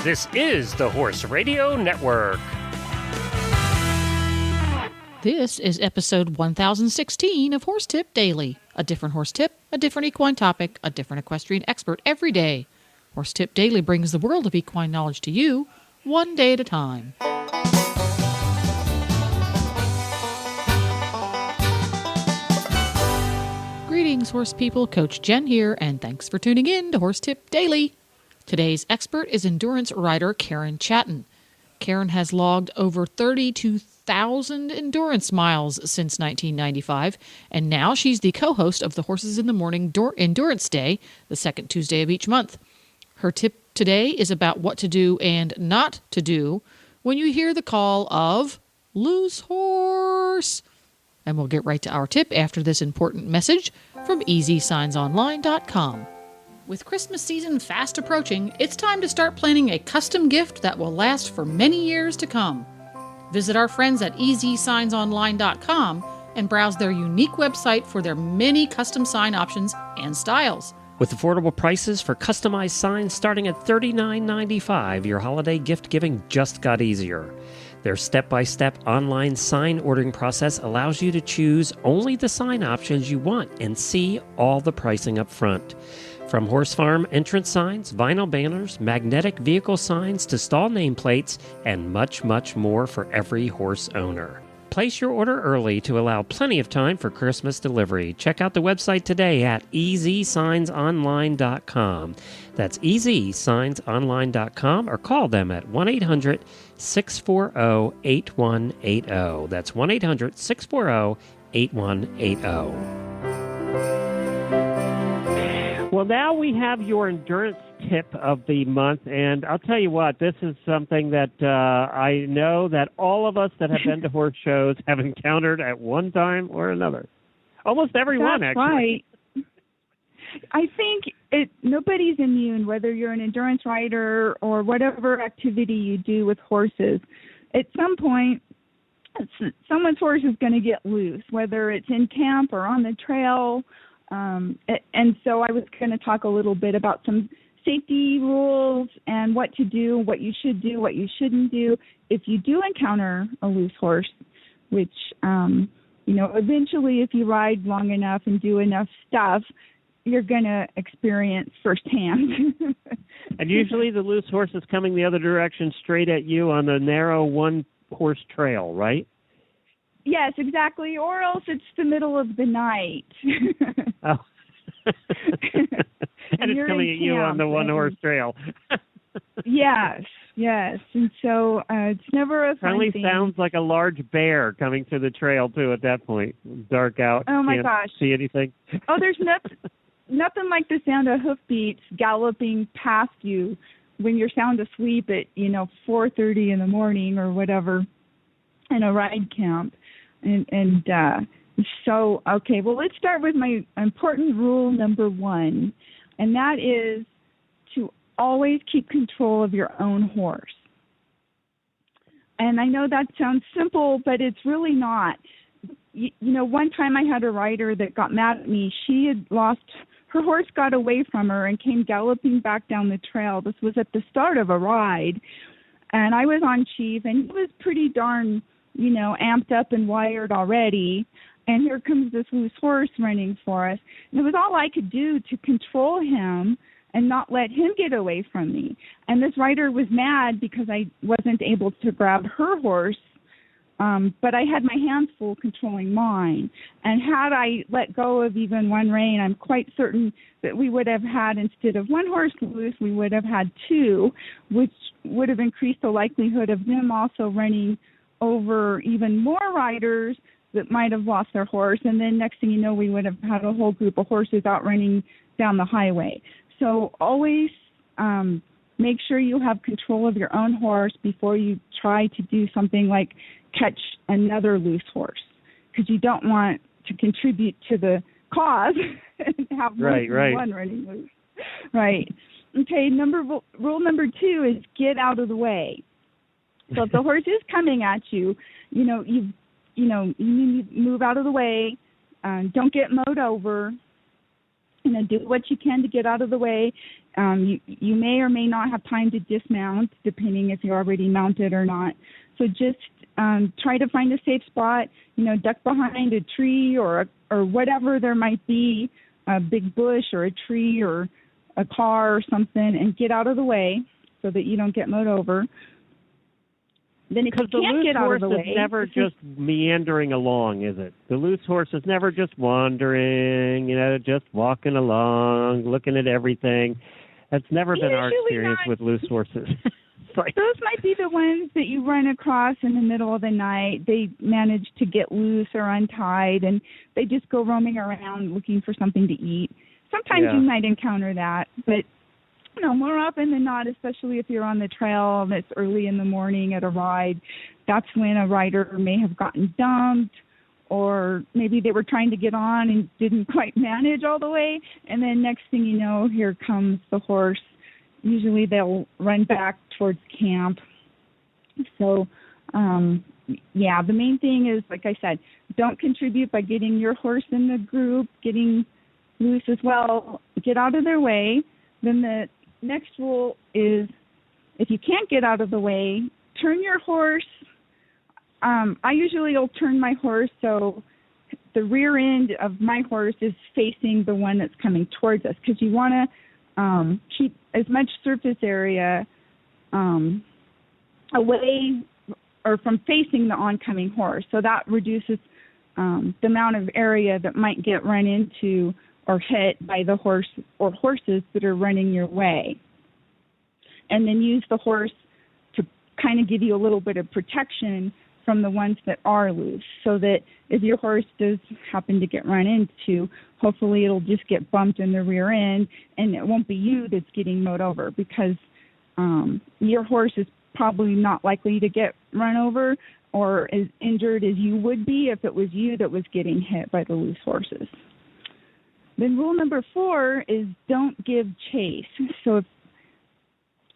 This is the Horse Radio Network. This is episode 1016 of Horse Tip Daily. A different horse tip, a different equine topic, a different equestrian expert every day. Horse Tip Daily brings the world of equine knowledge to you, one day at a time. Greetings, horse people. Coach Jen here, and thanks for tuning in to Horse Tip Daily. Today's expert is endurance rider Karen Chatton. Karen has logged over 32,000 endurance miles since 1995, and now she's the co-host of the Horses in the Morning Endurance Day, the second Tuesday of each month. Her tip today is about what to do and not to do when you hear the call of loose horse. And we'll get right to our tip after this important message from EZSignsOnline.com. With Christmas season fast approaching, it's time to start planning a custom gift that will last for many years to come. Visit our friends at EZSignsOnline.com and browse their unique website for their many custom sign options and styles. With affordable prices for customized signs starting at $39.95, your holiday gift giving just got easier. Their step-by-step online sign ordering process allows you to choose only the sign options you want and see all the pricing up front. From horse farm entrance signs, vinyl banners, magnetic vehicle signs to stall nameplates, and much, much more for every horse owner. Place your order early to allow plenty of time for Christmas delivery. Check out the website today at EZSignsOnline.com. That's EZSignsOnline.com or call them at 1-800-640-8180. That's 1-800-640-8180. Well, now we have your endurance tip of the month, and I'll tell you what, this is something that I know that all of us that have been to horse shows have encountered at one time or another. Almost everyone, That's actually. Right. I think nobody's immune, whether you're an endurance rider or whatever activity you do with horses. At some point, someone's horse is going to get loose, whether it's in camp or on the trail. And so I was going to talk a little bit about some safety rules and what to do, what you should do, what you shouldn't do if you do encounter a loose horse, which, eventually if you ride long enough and do enough stuff, you're going to experience firsthand. And usually the loose horse is coming the other direction straight at you on the narrow one-horse trail, right? Yes, exactly, or else it's the middle of the night. Oh. And it's coming at you on the one-horse trail. Yes. And so it's never a fun thing. Probably sounds like a large bear coming through the trail, too, at that point. Dark out. Oh, my Can't gosh. see anything. Oh, there's nothing like the sound of hoofbeats galloping past you when you're sound asleep at, 4:30 in the morning or whatever in a ride camp. So, okay, well, let's start with my important rule number one, and that is to always keep control of your own horse. And I know that sounds simple, but it's really not. One time I had a rider that got mad at me. She had her horse got away from her and came galloping back down the trail. This was at the start of a ride, and I was on chief, and he was pretty darn amped up and wired already. And here comes this loose horse running for us. And it was all I could do to control him and not let him get away from me. And this rider was mad because I wasn't able to grab her horse, but I had my hands full controlling mine. And had I let go of even one rein, I'm quite certain that we would have had, instead of one horse loose, we would have had two, which would have increased the likelihood of them also running over even more riders that might have lost their horse, and then next thing you know, we would have had a whole group of horses out running down the highway. So always make sure you have control of your own horse before you try to do something like catch another loose horse, because you don't want to contribute to the cause and have more than one running loose. Right. Okay, rule number two is get out of the way. So if the horse is coming at you, you need to move out of the way. Don't get mowed over. do what you can to get out of the way. You may or may not have time to dismount, depending if you're already mounted or not. So just try to find a safe spot. Duck behind a tree or whatever there might be, a big bush or a tree or a car or something, and get out of the way so that you don't get mowed over. Then if you can't get out of the way, the loose horse is never just meandering along, is it? The loose horse is never just wandering, just walking along, looking at everything. That's never been our experience with loose horses. Those might be the ones that you run across in the middle of the night. They manage to get loose or untied, and they just go roaming around looking for something to eat. Sometimes you might encounter that, but more often than not, especially if you're on the trail and it's early in the morning at a ride, that's when a rider may have gotten dumped, or maybe they were trying to get on and didn't quite manage all the way, and then next thing you know, here comes the horse. Usually they'll run back towards camp. So, the main thing is, like I said, don't contribute by getting your horse in the group, getting loose as well. Get out of their way. Then the next rule is, if you can't get out of the way, turn your horse. I usually will turn my horse so the rear end of my horse is facing the one that's coming towards us, because you want to keep as much surface area away or from facing the oncoming horse. So that reduces the amount of area that might get run into or hit by the horse or horses that are running your way. And then use the horse to kind of give you a little bit of protection from the ones that are loose, so that if your horse does happen to get run into, hopefully it'll just get bumped in the rear end, and it won't be you that's getting mowed over, because your horse is probably not likely to get run over or as injured as you would be if it was you that was getting hit by the loose horses. Then rule number 4 is don't give chase. So if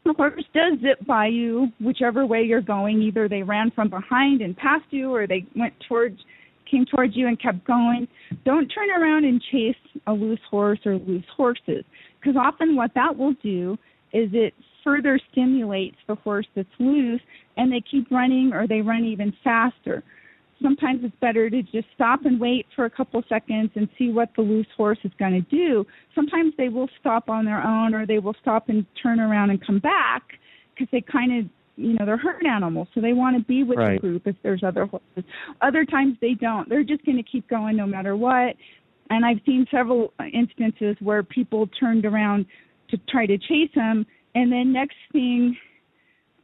the horse does zip by you, whichever way you're going, either they ran from behind and passed you, or they came towards you and kept going, don't turn around and chase a loose horse or loose horses, because often what that will do is it further stimulates the horse that's loose, and they keep running, or they run even faster. Sometimes it's better to just stop and wait for a couple seconds and see what the loose horse is going to do. Sometimes they will stop on their own, or they will stop and turn around and come back, because they kind of, they're herd animals, so they want to be with the group if there's other horses. Other times they don't. They're just going to keep going no matter what. And I've seen several instances where people turned around to try to chase them, and then next thing,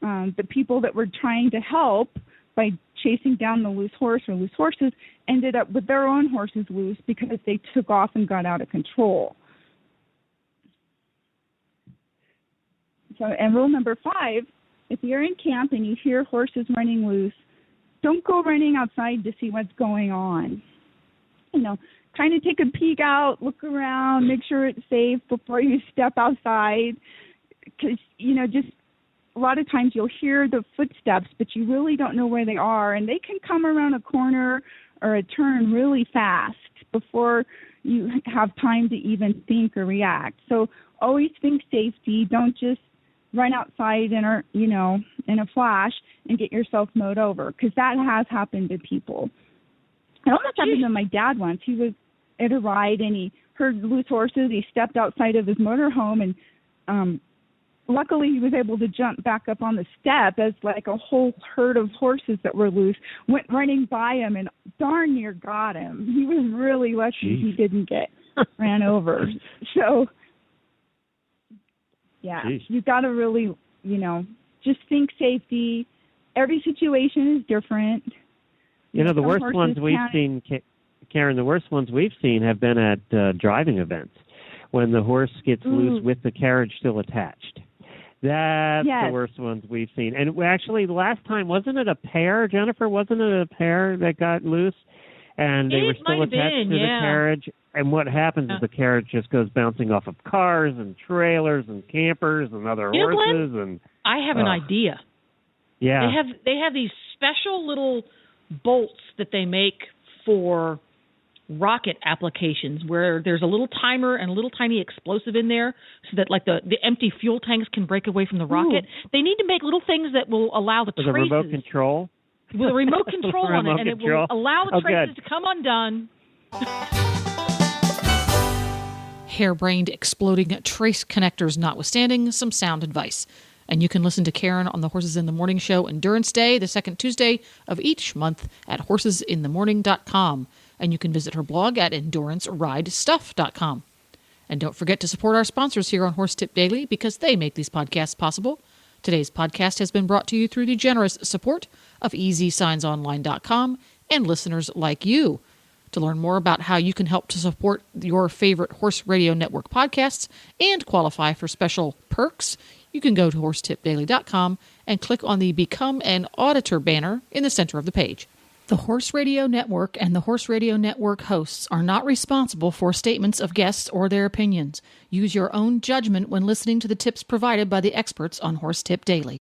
the people that were trying to help by chasing down the loose horse or loose horses ended up with their own horses loose because they took off and got out of control. So, and rule number 5, if you're in camp and you hear horses running loose, don't go running outside to see what's going on. Kind of take a peek out, look around, make sure it's safe before you step outside, because, just a lot of times you'll hear the footsteps, but you really don't know where they are, and they can come around a corner or a turn really fast before you have time to even think or react. So always think safety. Don't just run outside in a flash and get yourself mowed over, because that has happened to people. It almost happened to my dad once. He was at a ride and he heard loose horses. He stepped outside of his motorhome, and luckily he was able to jump back up on the step as like a whole herd of horses that were loose went running by him and darn near got him. He was really lucky he didn't get ran over. So, you got to really, just think safety. Every situation is different. The worst ones we've seen, Karen, the worst ones we've seen have been at driving events when the horse gets loose with the carriage still attached. That's the worst ones we've seen. And actually, the last time, wasn't it a pair, Jennifer? Wasn't it a pair that got loose? And they were still attached to the carriage. And what happens is the carriage just goes bouncing off of cars and trailers and campers and other horses. Glenn, I have an idea. Yeah. They have these special little bolts that they make for rocket applications where there's a little timer and a little tiny explosive in there so that like the empty fuel tanks can break away from the rocket. They need to make little things that will allow the traces. With a remote control? With a remote control on it, and it will allow the traces to come undone. Harebrained exploding trace connectors notwithstanding, some sound advice. And you can listen to Karen on the Horses in the Morning show Endurance Day, the second Tuesday of each month at horsesinthemorning.com. And you can visit her blog at enduranceRideStuff.com. And don't forget to support our sponsors here on Horse Tip Daily because they make these podcasts possible. Today's podcast has been brought to you through the generous support of EZSignsOnline.com and listeners like you. To learn more about how you can help to support your favorite Horse Radio Network podcasts and qualify for special perks, you can go to horsetipdaily.com and click on the Become an Auditor banner in the center of the page. The Horse Radio Network and the Horse Radio Network hosts are not responsible for statements of guests or their opinions. Use your own judgment when listening to the tips provided by the experts on Horse Tip Daily.